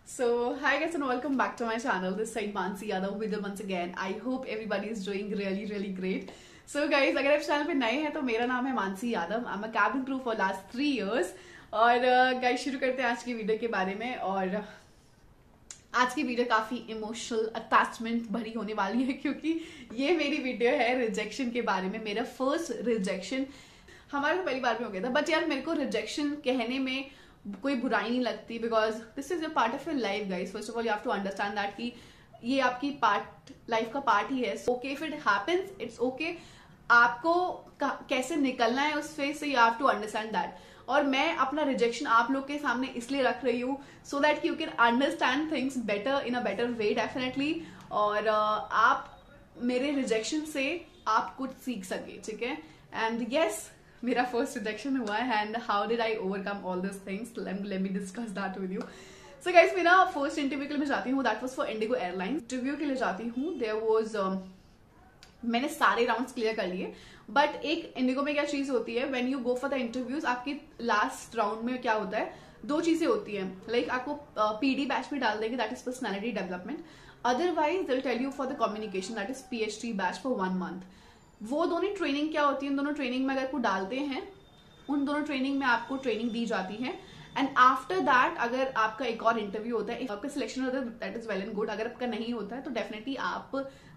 So, hi guys and welcome back to my channel. This side Mansi Yadav with you once again. I hope everybody is doing really great. So guys, अगर आप channel पे नए हैं तो मेरा नाम है Mansi Yadav. I'm a cabin crew for last 3 years. और guys शुरू करते हैं आज की वीडियो के बारे में. और आज की वीडियो काफी इमोशनल अटैचमेंट भरी होने वाली है क्योंकि ये मेरी वीडियो है रिजेक्शन के बारे में. मेरा फर्स्ट रिजेक्शन हमारा तो पहली बार में हो गया था, बट यार मेरे को रिजेक्शन कहने में कोई बुराई नहीं लगती because this is a part of your life guys. First of all you have to understand that कि ये आपकी लाइफ का पार्ट ही है. So okay if it happens it's okay. आपको कैसे निकलना है उस फेज से you have to understand that. और मैं अपना रिजेक्शन आप लोग के सामने इसलिए रख रही हूँ so that you can understand things better in a better way definitely. और आप मेरे रिजेक्शन से आप कुछ सीख सके, ठीक है. एंड यस, मेरा फर्स्ट रिजेक्शन हुआ है and how did I overcome all this things. Let me discuss that with you. So guys, मेरा फर्स्ट इंटरव्यू के लिए मैं जाती हूँ, that was for Indigo airlines. Interview के लिए जाती हूँ, देयर वाज मैंने सारे राउंड्स क्लियर कर लिए. बट एक इंडिगो में क्या चीज होती है, when you go for the interviews, आपकी लास्ट राउंड में क्या होता है, दो चीजें होती है. लाइक आपको पीडी बैच में डाल देंगे, that is personality development. Otherwise they will tell you for the communication, that is PhD batch for 1 month. वो दोनों ट्रेनिंग क्या होती है, उन दोनों ट्रेनिंग में अगर आपको डालते हैं, उन दोनों ट्रेनिंग में आपको ट्रेनिंग दी जाती है. एंड आफ्टर दैट अगर आपका एक और इंटरव्यू होता है, आपका सिलेक्शन होता है, that is well and good. अगर आपका नहीं होता है तो डेफिनेटली आप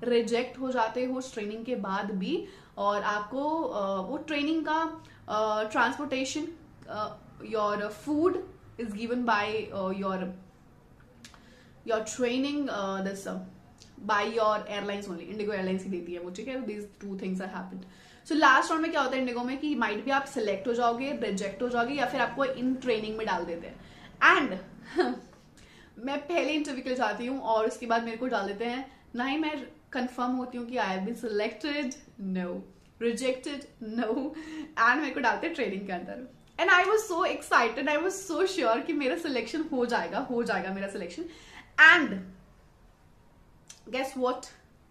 रिजेक्ट हो जाते हो उस ट्रेनिंग के बाद भी. और आपको वो ट्रेनिंग का transportation, your food is given by your training this by your airlines only. IndiGo airlines ही देती है वो, ठीक है. These 2 things are happened. So last round में क्या होता है इंडिगो में कि माइट भी आप सिलेक्ट हो जाओगे, रिजेक्ट हो जाओगे, या फिर आपको इन ट्रेनिंग में डाल देते हैं. एंड मैं पहले इंटरव्यू के लिए जाती हूँ और उसके बाद मेरे को डाल देते हैं, ना ही मैं कंफर्म होती हूँ कि I have been selected, no, rejected, no, and मेरे को डालते हैं ट्रेनिंग के अंदर. And I was so excited, I was so sure कि मेरा सिलेक्शन हो जाएगा मेरा सिलेक्शन. एंड गेस व्हाट,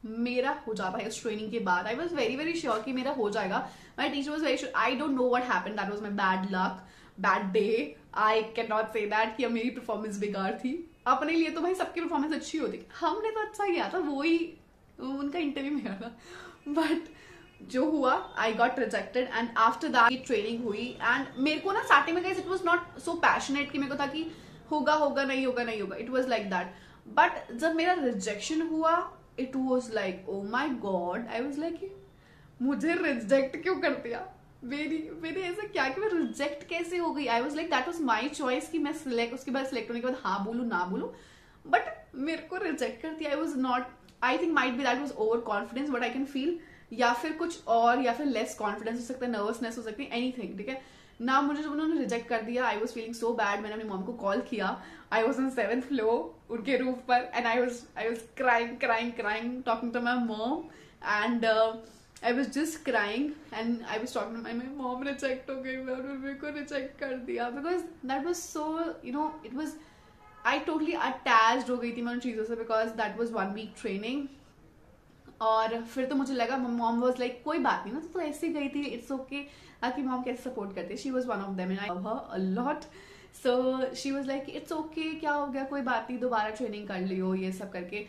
मेरा हो जाता है इस ट्रेनिंग के बाद. आई वॉज वेरी श्योर कि मेरा हो जाएगा. My teacher was very sure. I don't know what happened, that was my bad luck, bad day. I can not say that कि मेरी परफॉर्मेंस बेकार थी. अपने लिए तो भाई सबकी परफॉर्मेंस अच्छी होती, हमने तो अच्छा किया था, वो ही उनका इंटरव्यू में था. बट जो हुआ, I got rejected. And after that training हुई. एंड मेरे को ना स्टार्टिंग में it was not so passionate कि मेरे को था कि होगा नहीं होगा. It was like that. But जब मेरा रिजेक्शन हुआ, it was like, oh my god, I was like, मुझे रिजेक्ट क्यों कर दिया, मेरी ऐसा क्या कि मैं रिजेक्ट कैसे हो गई. आई was like that was my choice कि मैं सिलेक्ट, उसके बाद सिलेक्ट होने के बाद हाँ बोलू ना बोलू, बट मेरे को रिजेक्ट कर दिया. I was not, I think might be that was over confidence, but I can feel, या फिर कुछ और, या फिर लेस कॉन्फिडेंस हो सकता है, नर्वसनेस हो सकती है, एनीथिंग, ठीक है ना. मुझे जब उन्होंने रिजेक्ट कर दिया, I was feeling so bad. मैंने अपनी मॉम को कॉल किया. I was on 7th floor उनके रूफ पर, and I was crying talking to my mom. And I was just crying and I was talking to my mom. Reject हो गई, मेरे को रिजेक्ट कर दिया because that was so, you know, it was, I totally attached हो गई थी मैं उन चीजों से because that was 1 week training. और फिर तो मुझे लगा, मॉम वाज लाइक कोई बात नहीं ना, तो ऐसे गई थी, इट्स ओके. आपकी मॉम कैसे सपोर्ट करती है, she was one of them and I love her a lot. So she was like it's okay, क्या हो गया, कोई बात नहीं, दोबारा ट्रेनिंग कर लियो, ये सब करके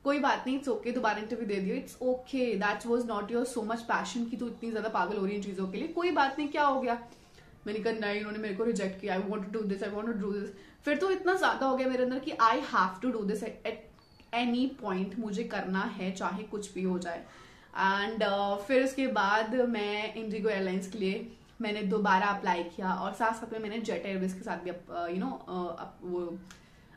कोई बात नहीं, इट्स ओके, दोबारा इंटरव्यू दे दियो, it's okay, that was not your so much passion कि तू इतनी ज्यादा पागल हो रही है इन चीजों के लिए, कोई बात नहीं, क्या हो गया. मैंने कहा नहीं, उन्होंने मेरे को रिजेक्ट किया, I want to do this, I want to do this. फिर तो इतना ज्यादा हो गया मेरे अंदर कि I have to do this at any point, मुझे करना है चाहे कुछ भी हो जाए. एंड फिर उसके बाद मैं इंडिगो एयरलाइंस के लिए मैंने दोबारा अप्लाई किया, और साथ में मैंने जेट एयरवेज के साथ भी वो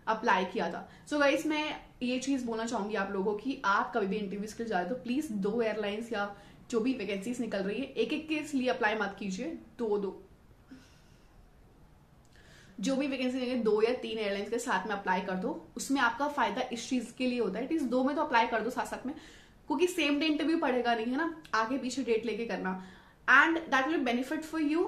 अप्लाई किया था. सो गाइस, मैं ये चीज बोलना चाहूंगी आप लोगों की, आप कभी भी इंटरव्यूज के लिए जाए तो प्लीज 2 एयरलाइंस या जो भी वैकेंसीज निकल रही है, एक के लिए अप्लाई मत कीजिए. 2 जो भी वैकेंसी निकले 2 या 3 एयरलाइंस के साथ में अप्लाई कर दो. उसमें आपका फायदा इस चीज के लिए होता है, इस 2 में तो अप्लाई कर दो साथ में, क्योंकि सेम डे इंटरव्यू पड़ेगा नहीं, है ना, आगे पीछे डेट लेके करना. And that will benefit for you.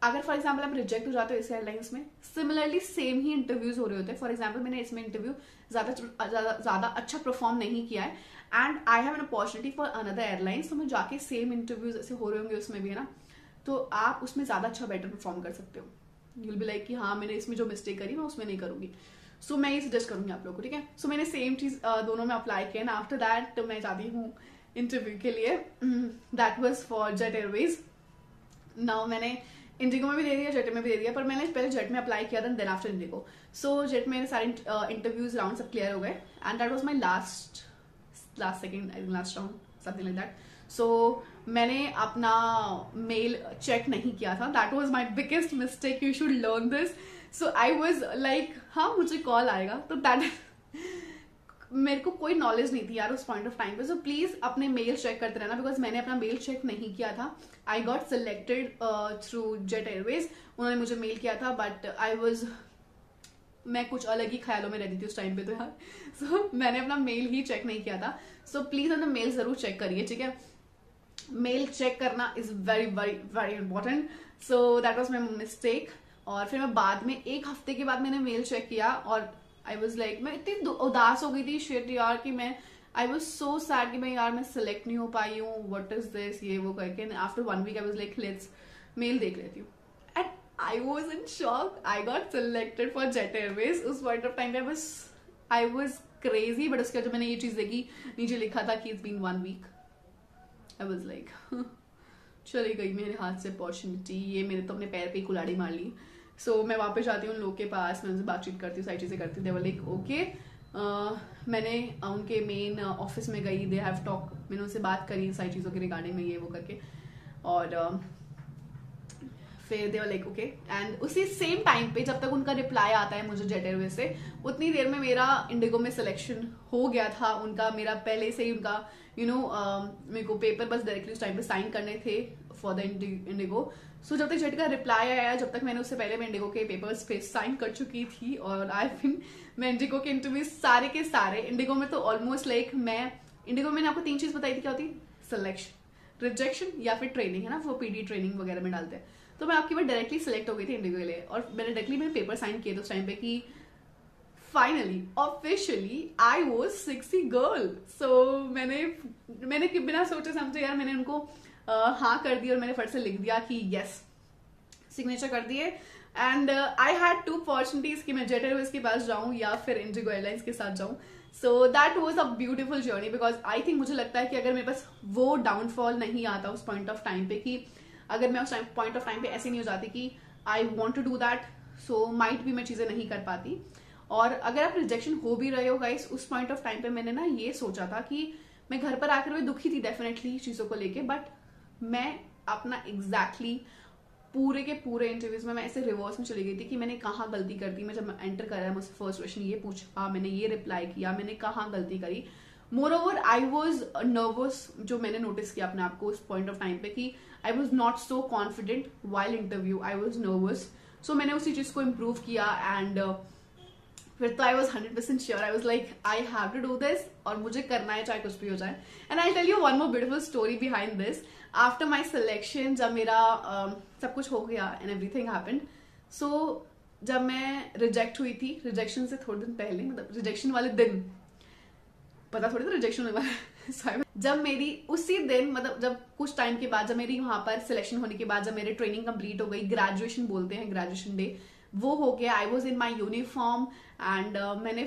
अगर फॉर एग्जाम्पल आप रिजेक्ट हो जाते हो इस एयरलाइंस में, सिमिलरली सेम ही इंटरव्यूज हो रहे होते हैं. फॉर एग्जाम्पल मैंने इसमें इंटरव्यू ज्यादा अच्छा परफॉर्म नहीं किया है, and I have an opportunity for another airlines, तो मैं जाके सेम इंटरव्यूज ऐसे हो रहे होंगे उसमें भी, है ना, तो आप उसमें ज्यादा अच्छा बेटर परफॉर्म कर सकते हो. यूल बी लाइक कि हाँ, मैंने इसमें जो मिस्टेक करी मैं उसमें नहीं करूंगी. सो मैं ये सजेस्ट करूंगी आप लोग को, ठीक है। सो मैंने सेम चीज दोनों में अप्लाई किया ना। आफ्टर दैट मैं जाती हूँ इंटरव्यू के लिए। That was for Jet Airways. Now मैंने इंडिगो में भी दे दिया, जेट में भी दे दिया, पर मैंने पहले जेट में अप्लाई किया था, then after IndiGo. So Jet में सारे इंटरव्यूज राउंड सब क्लियर हो गए, and that was my last second last round, something like that. So मैंने अपना मेल चेक नहीं किया था। That was my biggest mistake, you should learn this. So I was like हाँ मुझे कॉल आएगा, तो दैट मेरे को कोई नॉलेज नहीं थी यार उस पॉइंट ऑफ टाइम पे। सो प्लीज अपने मेल चेक करते रहना, बिकॉज मैंने अपना मेल चेक नहीं किया था। आई got selected through jet Airways, उन्होंने मुझे मेल किया था, बट मैं कुछ अलग ही ख्यालों में रहती थी उस टाइम पे तो यार। सो मैंने अपना मेल ही चेक नहीं किया था। सो प्लीज अपना मेल जरूर चेक करिए, ठीक है। मेल चेक करना is very very very important. So that was my mistake. और फिर मैं बाद में 1 हफ्ते के बाद मैंने मेल चेक किया, और आई वॉज लाइक मैं इतनी उदास हो गई थी शिट यार कि मैं आई वॉज सो सैड कि मैं यार मैं सिलेक्ट नहीं हो पाई हूँ, व्हाट इज दिस, ये वो करके। After 1 week I was like let's mail देख लेती हूँ, and I was in shock. I got selected for Jet Airways. उस पॉइंट ऑफ टाइम पे आई वॉज क्रेजी। बट उसके बाद जब मैंने ये चीज देखी, नीचे लिखा था कि it's been 1 week, I was like चली गई मेरे हाथ से अपॉर्चुनिटी, ये मेरे तो अपने पैर पे ही कुल्हाड़ी मार ली। सो मैं वापस जाती हूँ उन लोग के पास, मैं उनसे बातचीत करती हूँ, सारी चीज़ें करती हूँ। दे वर लाइक ओके। मैंने उनके मेन ऑफिस में गई, दे हैव टॉक, मैंने उनसे बात करी सारी चीज़ों के रिगार्डिंग में, ये वो करके। और फिर दे वर लाइक ओके। एंड उसी सेम टाइम पे जब तक उनका रिप्लाई आता है मुझे जेट एयरवेज से, उतनी देर में मेरा इंडिगो में सिलेक्शन हो गया था। उनका मेरा पहले से ही उनका मेरे को पेपर बस डायरेक्टली उस टाइम पे साइन करने थे फॉर द इंडिगो। सो जब तक जेट का रिप्लाई आया, जब तक मैंने उससे पहले मैं इंडिगो के पेपर्स पे साइन कर चुकी थी। और मैं इंडिगो के इंटरव्यू सारे के सारे, इंडिगो में तो ऑलमोस्ट लाइक इंडिगो मैंने आपको 3 चीज बताई थी, क्या होती? सिलेक्शन, रिजेक्शन या फिर ट्रेनिंग, है ना, वो पीडी ट्रेनिंग वगैरह में डालते हैं। तो मैं आपकी बार डायरेक्टली सिलेक्ट हो गई थी इंडिगो के लिए, और मैंने डायरेक्टली पेपर साइन किए थे उस टाइम पे कि finally officially I was 60 girl. So मैंने बिना सोचे समझे यार मैंने उनको हाँ कर दी, और मैंने फट से लिख दिया कि यस, सिग्नेचर कर दिए। एंड आई हैड 2 अपॉर्चुनिटीज कि मैं जेट एयरवेज के पास जाऊं या फिर इंडिगो एयरलाइंस के साथ जाऊं। So that was a beautiful journey, because I think मुझे लगता है कि अगर मेरे पास वो डाउनफॉल नहीं आता उस पॉइंट ऑफ टाइम पे, कि अगर मैं उस पॉइंट ऑफ टाइम पे ऐसे नहीं हो जाती कि I want to do that, so might भी मैं चीजें नहीं कर पाती। और अगर आप रिजेक्शन हो भी रहे हो गाइस, उस पॉइंट ऑफ टाइम पे मैंने ना ये सोचा था कि मैं घर पर आकर मैं दुखी थी डेफिनेटली चीजों को लेके, बट मैं अपना एग्जैक्टली पूरे के पूरे इंटरव्यूज में मैं ऐसे रिवर्स में चली गई थी कि मैंने कहाँ गलती कर दी। मैं जब एंटर करा, मुझसे फर्स्ट क्वेश्चन ये पूछा, मैंने ये रिप्लाई किया, मैंने कहाँ गलती करी। More over I was nervous, जो मैंने नोटिस किया अपने आप को उस पॉइंट ऑफ टाइम पे कि I was not so confident while interview, I was nervous. So मैंने उसी चीज को इम्प्रूव किया, एंड फिर तो I was 100% sure, I was like I have to do this, और मुझे करना है चाहे कुछ भी हो जाए। And I tell you one more beautiful story behind this. After my selection, जब मेरा सब कुछ हो गया एंड एवरीथिंग हैपेंड, सो जब मैं रिजेक्ट हुई थी, रिजेक्शन से थोड़े दिन पहले, मतलब रिजेक्शन वाले दिन, पता थोड़ी था रिजेक्शन होने वाला जब मेरी उसी दिन, मतलब जब कुछ टाइम के बाद, जब मेरी वहां पर सिलेक्शन होने के बाद, जब मेरी ट्रेनिंग कंप्लीट हो गई, ग्रेजुएशन बोलते हैं, ग्रेजुएशन डे वो हो गया, आई was in my uniform. And मैंने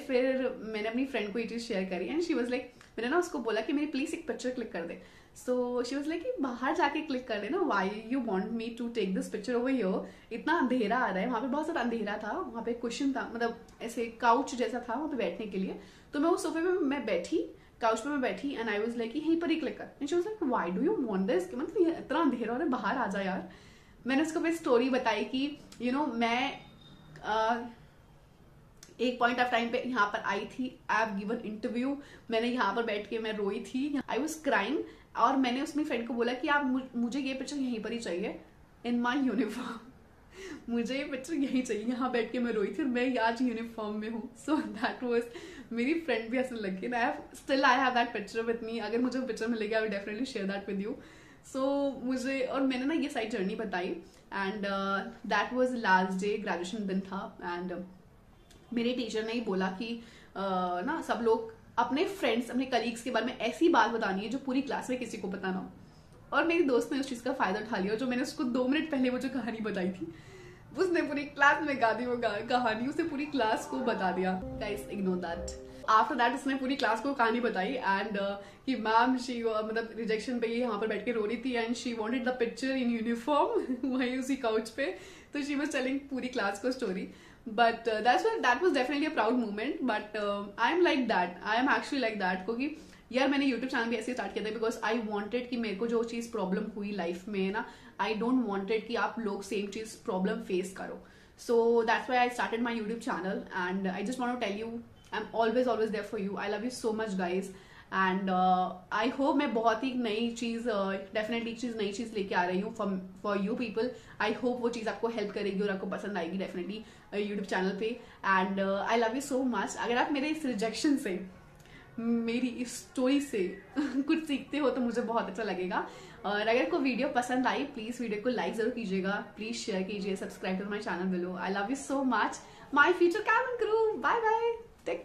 अपनी फ्रेंड को ये चीज शेयर करी, एंड शी वॉज लाइक, मैंने ना उसको बोला कि मेरी प्लीज एक पिक्चर क्लिक कर दे। सो शी वॉज लाइक कि बाहर जाके क्लिक कर देना, why you want me to take this picture over here, इतना अंधेरा आ रहा है। वहां पे बहुत सारा अंधेरा था, वहां पे क्वेश्चन था, मतलब ऐसे काउच जैसा था वहां पे बैठने के लिए। तो मैं उस सोफे पे मैं बैठी, काउच पे मैं बैठी, एंड आई वाज लाइक यहीं पर ही क्लिक कर। And she was like why do you want this, कि मतलब ये इतना अंधेरा हो रहा है, बाहर आ जा यार। मैंने उसको फिर स्टोरी बताई कि मैं एक पॉइंट ऑफ टाइम पे यहाँ पर आई थी, आई हैव गिवन इंटरव्यू, मैंने यहाँ पर बैठ के मैं रोई थी, आई वाज क्राइंग। और मैंने उसमें फ्रेंड को बोला कि आप मुझे ये पिक्चर यहीं पर ही चाहिए, इन माई यूनिफॉर्म, मुझे ये पिक्चर यहीं चाहिए, यहाँ बैठ के मैं रोई थी, मैं आज यूनिफॉर्म में हूँ। सो दैट वाज, मेरी फ्रेंड भी हंसने लगी, I have that picture with me. अगर मुझे पिक्चर मिलेगी I will definitely share that with you. So मुझे, और मैंने ना ये सारी जर्नी बताई, and that was last day, graduation दिन था। एंड मेरे टीचर ने ही बोला कि ना सब लोग अपने फ्रेंड्स, अपने कलीग्स के बारे में ऐसी बात बतानी है जो पूरी क्लास में किसी को पता ना हो। और मेरी दोस्त ने उस चीज का फायदा उठा लिया, जो मैंने उसको 2 मिनट पहले वो जो कहानी बताई थी, उसने पूरी क्लास में गा दी वो कहानी, उसने पूरी क्लास को बता दिया। Guys ignore that. After that उसने पूरी क्लास को कहानी बताई एंड कि मैम शी मतलब रिजेक्शन पे यहाँ पर बैठ के रो रही थी and she wanted the picture in uniform वहीं उसी काउच पे। तो शी वाज टेलिंग पूरी क्लास को story. But that was definitely a proud moment. But I am like that, I am actually like that, क्योंकि यार मैंने यूट्यूब चैनल भी ऐसे स्टार्ट किया था बिकॉज आई वांटेड कि मेरे को जो चीज प्रॉब्लम हुई लाइफ में ना, आई डोंट वांटेड कि आप लोग सेम चीज प्रॉब्लम फेस करो। So that's why I started my YouTube channel and I just want to tell you I am always there for you. I love you so much guys and I hope मैं बहुत ही नई चीज definitely नई चीज लेके आ रही हूँ for you people. I hope वो चीज आपको हेल्प करेगी और आपको पसंद आएगी डेफिनेटली यूट्यूब चैनल पे। And I love you so much. अगर आप मेरे इस रिजेक्शन से, मेरी इस स्टोरी से कुछ सीखते हो तो मुझे बहुत अच्छा लगेगा। और अगर कोई वीडियो पसंद आई प्लीज वीडियो को लाइक जरूर कीजिएगा, प्लीज शेयर कीजिए, subscribe to my channel below. I love you so much my future cabin crew. Bye.